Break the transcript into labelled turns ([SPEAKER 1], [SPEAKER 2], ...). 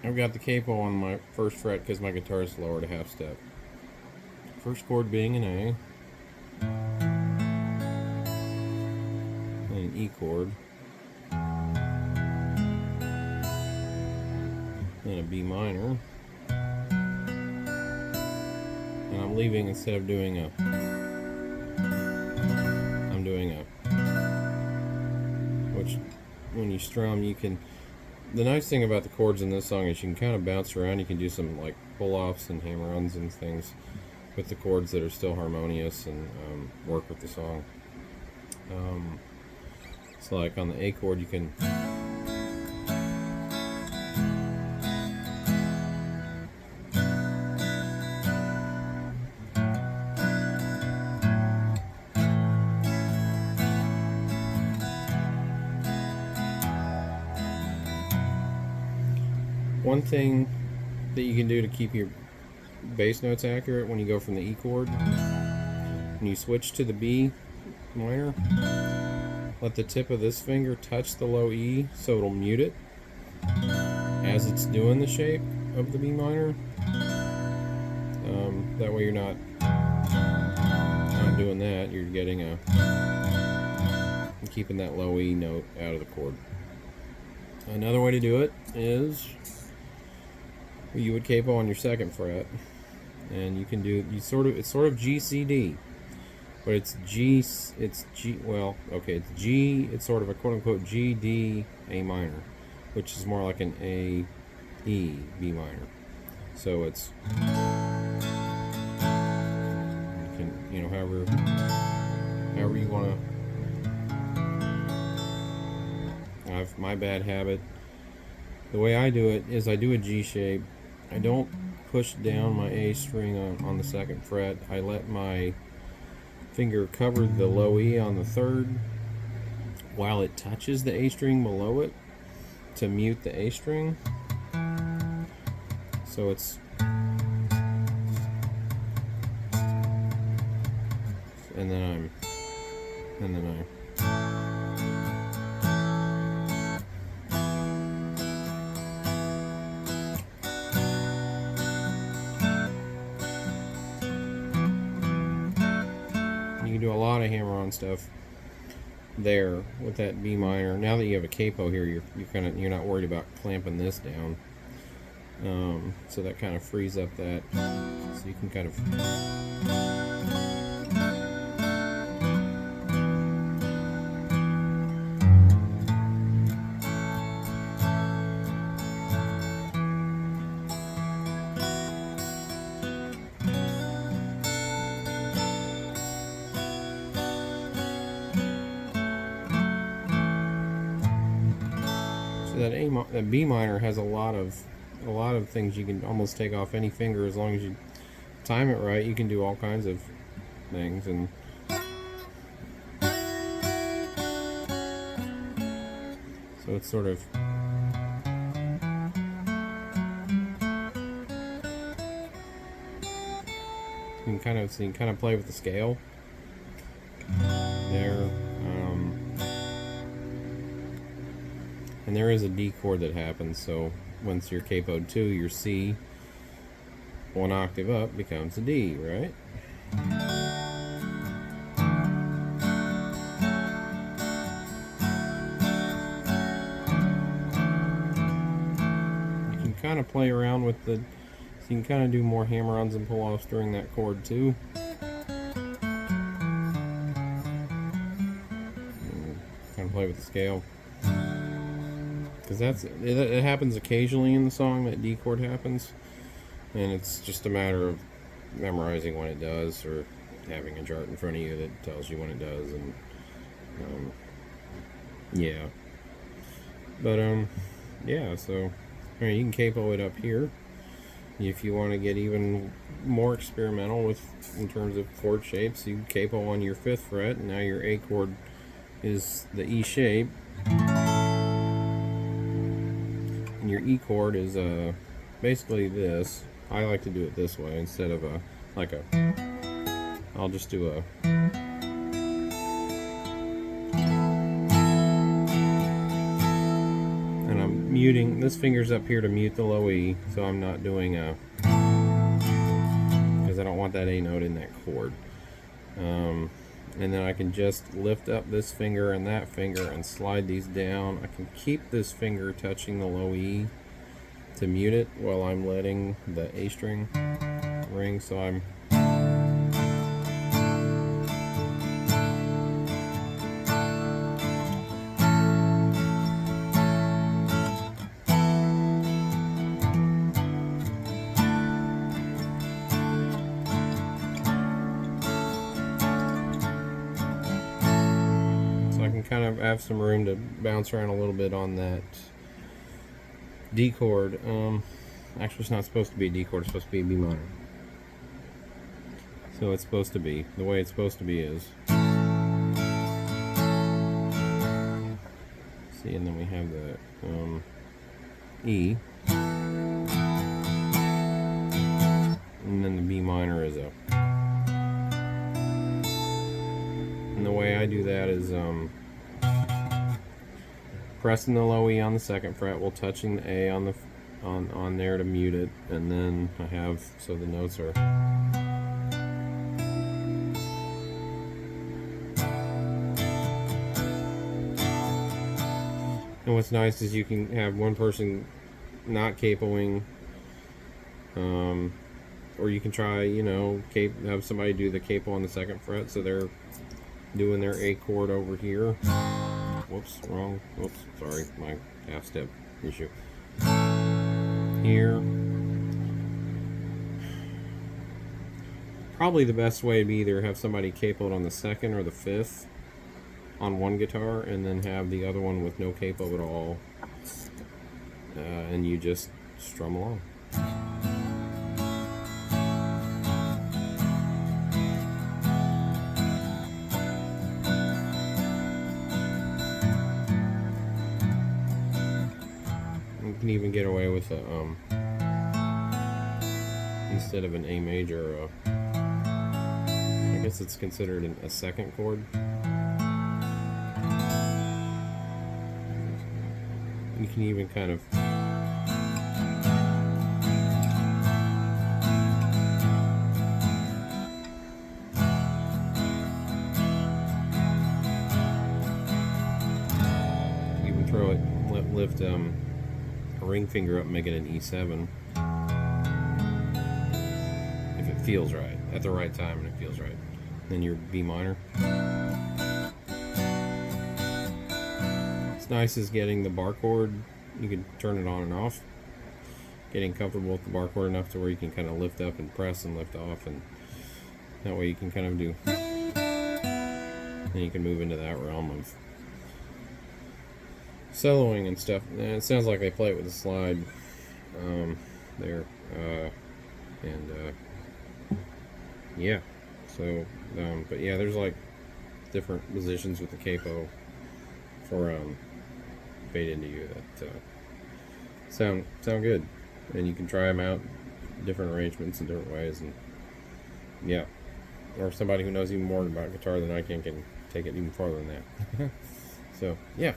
[SPEAKER 1] I've got the capo on my first fret because my guitar is lower to half step. First chord being an A, and an E chord, then a B minor, and I'm leaving instead of doing a, I'm doing a, which when you strum you can, the nice thing about the chords in this song is you can kind of bounce around. You can do some like pull-offs and hammer-ons and things with the chords that are still harmonious and work with the song. So like on the A chord you can one thing that you can do to keep your bass notes accurate when you go from the E chord, when you switch to the B minor, let the tip of this finger touch the low E so it'll mute it as it's doing the shape of the B minor. That way you're not doing that, you're getting keeping that low E note out of the chord. Another way to do it is you would capo on your second fret, and you can do it's sort of G C D, but it's G, well, okay, it's G, it's sort of a quote unquote G D A minor, which is more like an A E B minor. So it's, you can, you know, however you want to. I've my bad habit. The way I do it is I do a G shape. I don't push down my A string on the second fret. I let my finger cover the low E on the third while it touches the A string below it to mute the A string. So it's, and then I you can do a lot of hammer-on stuff there with that B minor. Now that you have a capo here, you're not worried about clamping this down. So that kind of frees up that, so you can kind of that B minor has a lot of things. You can almost take off any finger as long as you time it right. You can do all kinds of things, and so it's sort of you can kind of play with the scale there. And there is a D chord that happens, so once you're capoed 2, your C, one octave up, becomes a D, right? You can kind of play around with so you can kind of do more hammer-ons and pull-offs during that chord too. Kind of play with the scale. Because it happens occasionally in the song, that D chord happens, and it's just a matter of memorizing when it does, or having a chart in front of you that tells you when it does, and yeah. But yeah. So I mean, you can capo it up here if you want to get even more experimental in terms of chord shapes. You capo on your 5th fret, and now your A chord is the E shape. And your E chord is basically this. I like to do it this way instead of I'll just do a, and I'm muting. This finger's up here to mute the low E, so I'm not doing a, because I don't want that A note in that chord. And then I can just lift up this finger and that finger and slide these down. I can keep this finger touching the low E to mute it while I'm letting the A string ring, so I'm kind of have some room to bounce around a little bit on that D chord. Actually, it's not supposed to be a D chord, it's supposed to be a B minor. So it's supposed to be, the way it's supposed to be is. See, and then we have the E. And then the B minor is a. And the way I do that is pressing the low E on the second fret while touching the A on the on there to mute it, and then I have, so the notes are. And what's nice is you can have one person not capoing, or you can try, you know, have somebody do the capo on the second fret, so they're doing their A chord over here. Whoops, wrong. Whoops, sorry, my half step issue. Here. Probably the best way would be either have somebody capoed on the second or the fifth on one guitar, and then have the other one with no capo at all, and you just strum along. You can even get away with a, instead of an A major, I guess it's considered a second chord. You can even kind of even throw it, lift a ring finger up and make it an E7 if it feels right at the right time and it feels right. Then your B minor. What's nice is getting the bar chord, you can turn it on and off, getting comfortable with the bar chord enough to where you can kind of lift up and press and lift off, and that way you can kind of do, and you can move into that realm of soloing and stuff. And it sounds like they play it with a slide there, and yeah, so but yeah, there's like different positions with the capo for fade into you that sound good, and you can try them out, different arrangements in different ways, and yeah, or somebody who knows even more about guitar than I can take it even farther than that. So yeah.